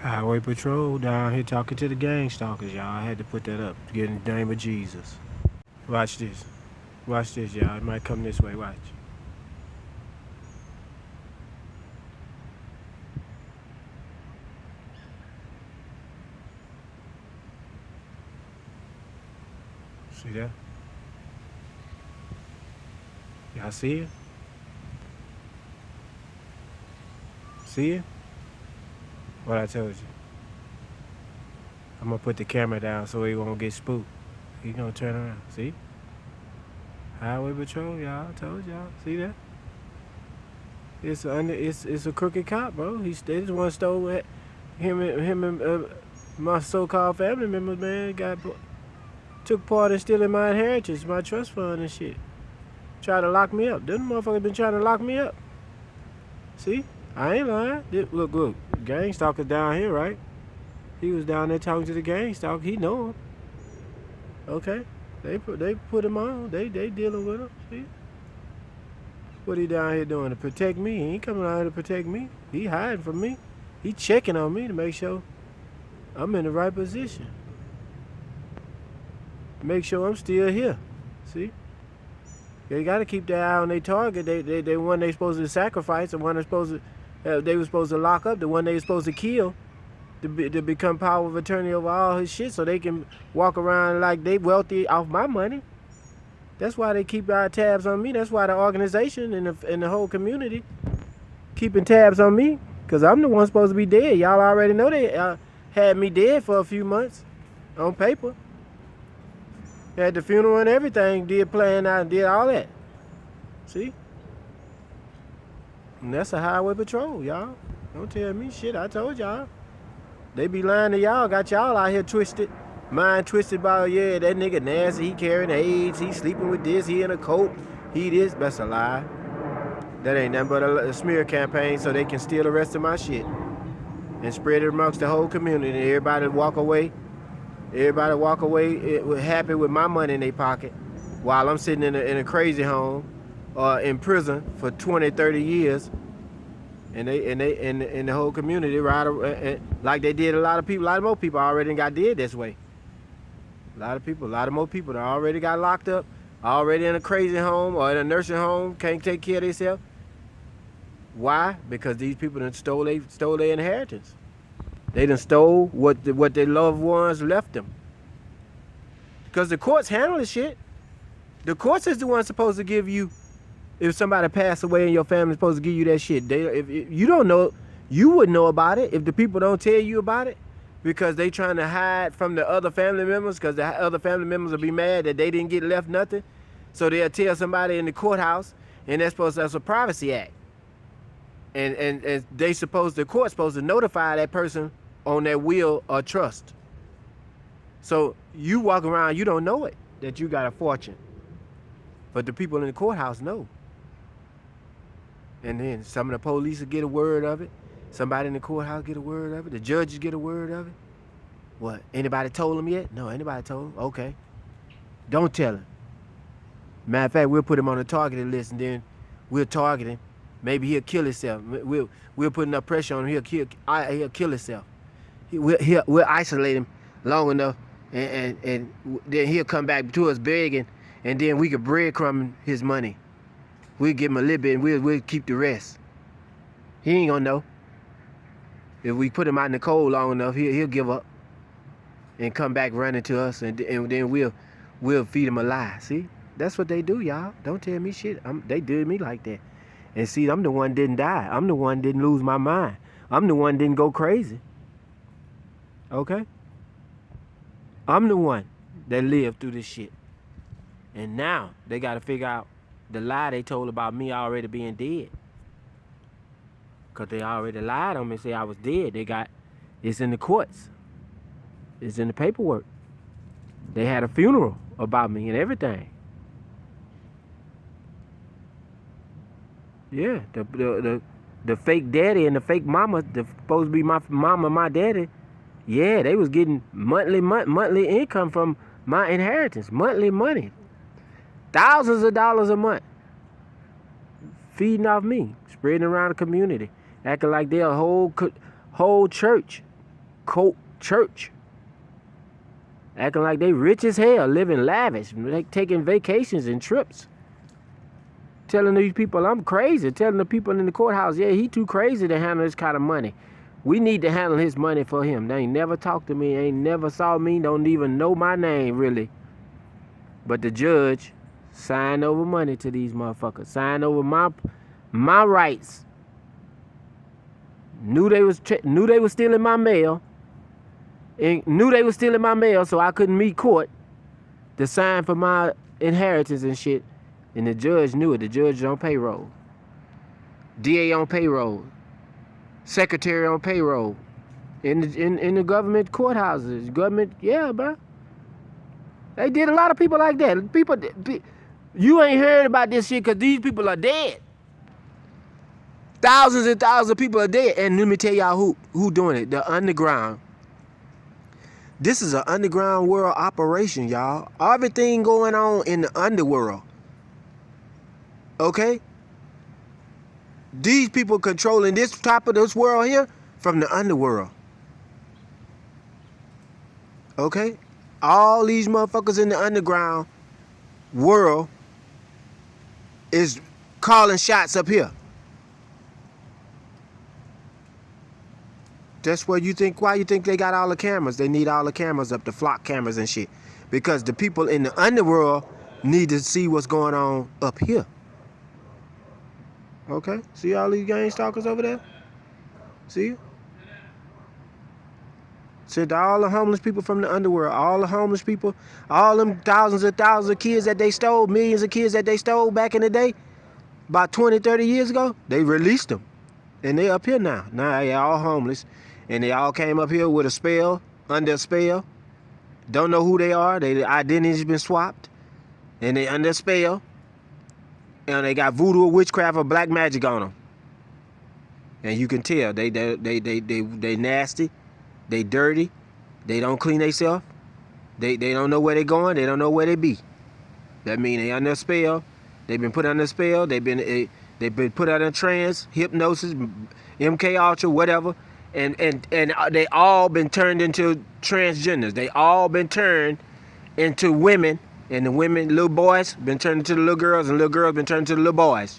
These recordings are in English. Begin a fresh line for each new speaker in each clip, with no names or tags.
Highway Patrol down here talking to the gang stalkers, y'all. I had to put that up. Get in the name of Jesus. Watch this. Watch this, y'all. It might come this way. Watch. See that? Y'all see it? See it? What I told you. I'm gonna put the camera down so he won't get spooked. He gonna turn around. See? Highway Patrol, y'all. I told y'all. See that? It's a crooked cop, bro. They just one stole it. Him and my so-called family members, man, took part in stealing my inheritance, my trust fund and shit. Trying to lock me up. Them motherfuckers been trying to lock me up. See? I ain't lying. Look. Gang stalker down here, right? He was down there talking to the gang stalker. He know him. Okay. They put him on. They dealing with him. See? What he down here doing? To protect me. He ain't coming out here to protect me. He hiding from me. He checking on me to make sure I'm in the right position. Make sure I'm still here. See? They got to keep their eye on their target. They one they supposed to sacrifice, the one they were supposed to lock up, the one they were supposed to kill, to become power of attorney over all his shit, so they can walk around like they wealthy off my money. That's why they keep our tabs on me. That's why the organization and the whole community keeping tabs on me, because I'm the one supposed to be dead. Y'all already know they had me dead for a few months on paper. Had the funeral and everything, did plan out, did all that. See? And that's a highway patrol, y'all. Don't tell me shit, I told y'all. They be lying to y'all, got y'all out here twisted. Mind twisted by, yeah, that nigga nasty, he carrying AIDS, he sleeping with this, he in a coat, he this. That's a lie. That ain't nothing but a smear campaign so they can steal the rest of my shit and spread it amongst the whole community. Everybody walk away happy with my money in their pocket while I'm sitting in a crazy home or in prison for 20, 30 years. And the whole community ride like they did a lot of more people already got dead this way. A lot of more people that already got locked up, already in a crazy home or in a nursing home, can't take care of themselves. Why? Because these people done stole their inheritance. They done stole what their loved ones left them. Because the courts handle this shit. The courts is the one supposed to give you, if somebody passed away and your family's supposed to give you that shit. If you don't know, you wouldn't know about it if the people don't tell you about it, because they trying to hide from the other family members, because the other family members will be mad that they didn't get left nothing. So they'll tell somebody in the courthouse, and that's a privacy act. And the court's supposed to notify that person on their will or trust. So you walk around, you don't know it, that you got a fortune. But the people in the courthouse know. And then some of the police will get a word of it. Somebody in the courthouse get a word of it. The judges get a word of it. What? Anybody told them yet? No, anybody told them? Okay. Don't tell him. Matter of fact, we'll put him on the targeted list, and then we'll target him. Maybe he'll kill himself. We'll put enough pressure on him, he'll kill himself. We'll isolate him long enough, and then he'll come back to us begging, and then we could breadcrumb his money. We'll give him a little bit, and we'll keep the rest. He ain't gonna know. If we put him out in the cold long enough, he'll give up and come back running to us, and then we'll feed him a lie. See, that's what they do, y'all. Don't tell me shit. They did me like that. And see, I'm the one didn't die. I'm the one didn't lose my mind. I'm the one didn't go crazy. Okay? I'm the one that lived through this shit. And now they got to figure out the lie they told about me already being dead. Because they already lied on me and say I was dead. It's in the courts. It's in the paperwork. They had a funeral about me and everything. Yeah, the fake daddy and the fake mama, supposed to be my mama, my daddy. Yeah, they was getting monthly income from my inheritance, monthly money, thousands of dollars a month, feeding off me, spreading around the community, acting like they're a whole church. church. Acting like they rich as hell, living lavish, like taking vacations and trips. Telling these people I'm crazy. Telling the people in the courthouse, yeah, he too crazy to handle this kind of money. We need to handle his money for him. They ain't never talked to me, ain't never saw me, don't even know my name, really. But the judge signed over money to these motherfuckers. Signed over my rights. Knew they was stealing my mail. And knew they was stealing my mail, so I couldn't meet court to sign for my inheritance and shit. And the judge knew it. The judge on payroll. DA on payroll. Secretary on payroll. In the government courthouses. Government, yeah, bro. They did a lot of people like that. People, you ain't heard about this shit because these people are dead. Thousands and thousands of people are dead. And let me tell y'all who doing it. The underground. This is an underground world operation, y'all. Everything going on in the underworld. Okay? These people controlling this top of this world here from the underworld. Okay? All these motherfuckers in the underground world is calling shots up here. That's why you think they got all the cameras. They need all the cameras up, the flock cameras and shit. Because the people in the underworld need to see what's going on up here. Okay? See all these gang stalkers over there? See? Sent all the homeless people from the underworld, all the homeless people, all them thousands of kids that they stole, millions of kids that they stole back in the day, about 20, 30 years ago, they released them. And they up here now. Now they all homeless. And they all came up here with a spell, under a spell. Don't know who they are. Their identity's been swapped. And they under a spell. And they got voodoo or witchcraft or black magic on them. And you can tell they nasty. They dirty. They don't clean themselves. They don't know where they going. They don't know where they be. That mean they under a spell. They've been put under a spell. They've been put under a trance, hypnosis, MK Ultra, whatever. And they all been turned into transgenders. They all been turned into women. And the women, little boys, been turned into the little girls. And little girls been turned into the little boys.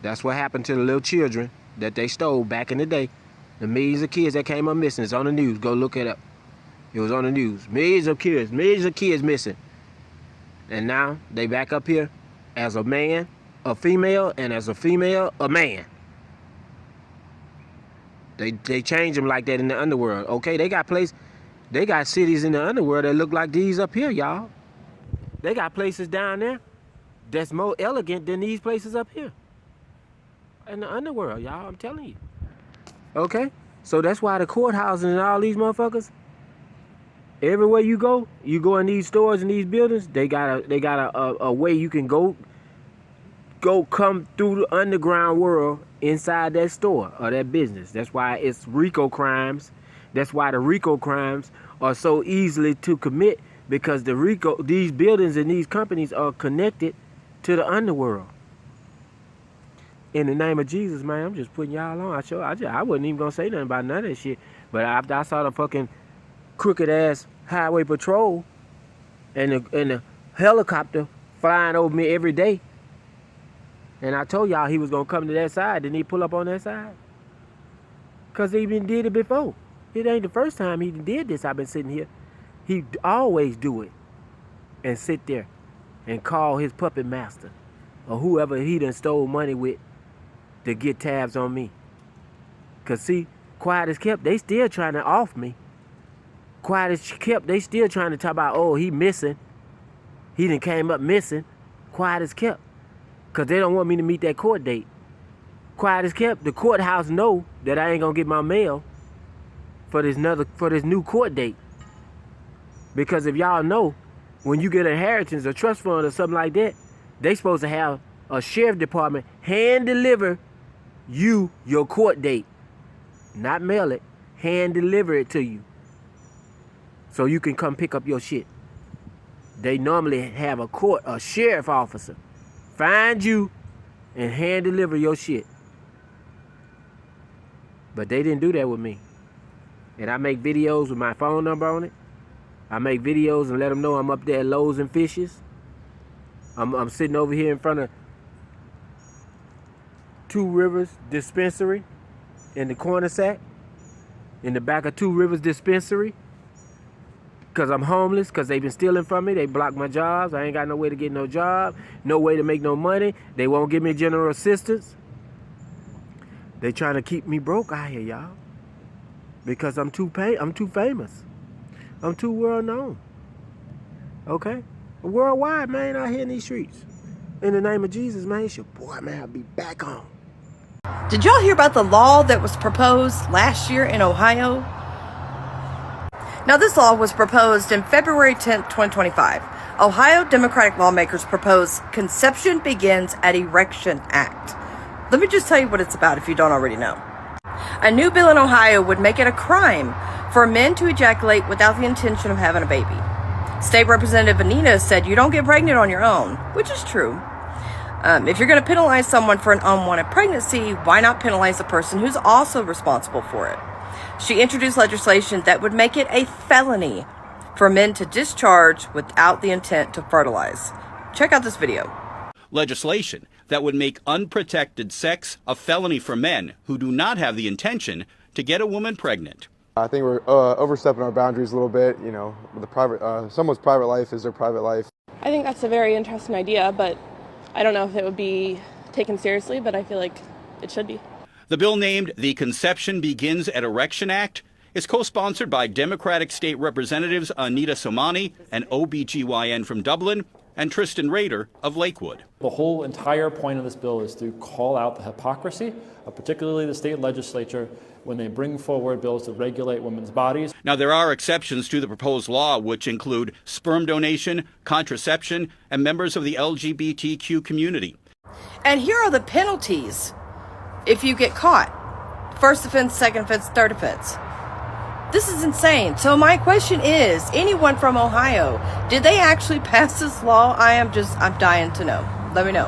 That's what happened to the little children that they stole back in the day. The millions of kids that came up missing. It's on the news. Go look it up. It was on the news. Millions of kids missing. And now they back up here as a man, a female, and as a female, a man. They change them like that in the underworld. Okay, they got cities in the underworld that look like these up here, y'all. They got places down there that's more elegant than these places up here. In the underworld, y'all, I'm telling you. Okay? So that's why the courthouses and all these motherfuckers, everywhere you go in these stores and these buildings, they got a way you can go come through the underground world inside that store or that business. That's why it's RICO crimes. That's why the RICO crimes are so easily to commit, because these buildings and these companies are connected to the underworld. In the name of Jesus, man, I'm just putting y'all on. I wasn't even gonna say nothing about none of that shit. But after I saw the fucking crooked ass highway patrol and the helicopter flying over me every day, and I told y'all he was gonna come to that side, didn't he pull up on that side? Cause he been did it before. It ain't the first time he did this. I've been sitting here. He always do it and sit there and call his puppet master or whoever he done stole money with to get tabs on me. Cause see, quiet as kept, they still trying to off me. Quiet as kept, they still trying to talk about, oh, he missing. He done came up missing. Quiet as kept. Cause they don't want me to meet that court date. Quiet as kept, the courthouse know that I ain't gonna get my mail for this new court date. Because if y'all know, when you get an inheritance or trust fund or something like that, they supposed to have a sheriff department hand deliver you your court date. Not mail it, hand deliver it to you. So you can come pick up your shit. They normally have a sheriff officer find you and hand deliver your shit. But they didn't do that with me. and I make videos with my phone number on it. I make videos and let them know I'm up there at Loaves and Fishes. I'm sitting over here in front of Two Rivers Dispensary in the corner sack, in the back of Two Rivers Dispensary, because I'm homeless, because they've been stealing from me. They blocked my jobs. I ain't got no way to get no job, no way to make no money. They won't give me general assistance. They trying to keep me broke out here, y'all, because I'm too famous. I'm too world known. Okay? Worldwide, man, out here in these streets. In the name of Jesus, man, it's your boy, man. I'll be back on.
Did y'all hear about the law that was proposed last year in Ohio? Now, this law was proposed in February 10th, 2025. Ohio Democratic lawmakers proposed Conception Begins at Erection Act. Let me just tell you what it's about if you don't already know. A new bill in Ohio would make it a crime for men to ejaculate without the intention of having a baby. State Representative Anita said you don't get pregnant on your own, which is true. If you're going to penalize someone for an unwanted pregnancy, why not penalize the person who's also responsible for it? She introduced legislation that would make it a felony for men to discharge without the intent to fertilize. Check out this video.
Legislation that would make unprotected sex a felony for men who do not have the intention to get a woman pregnant.
I think we're overstepping our boundaries a little bit. You know, someone's private life is their private life.
I think that's a very interesting idea, but I don't know if it would be taken seriously, but I feel like it should be.
The bill, named the Conception Begins at Erection Act, is co-sponsored by Democratic State Representatives Anita Somani, an OBGYN from Dublin, and Tristan Rader of Lakewood.
The whole entire point of this bill is to call out the hypocrisy of particularly the state legislature when they bring forward bills to regulate women's bodies.
Now, there are exceptions to the proposed law, which include sperm donation, contraception, and members of the LGBTQ community.
And here are the penalties if you get caught. First offense, second offense, third offense. This is insane. So my question is, anyone from Ohio, did they actually pass this law? I'm dying to know. Let me know.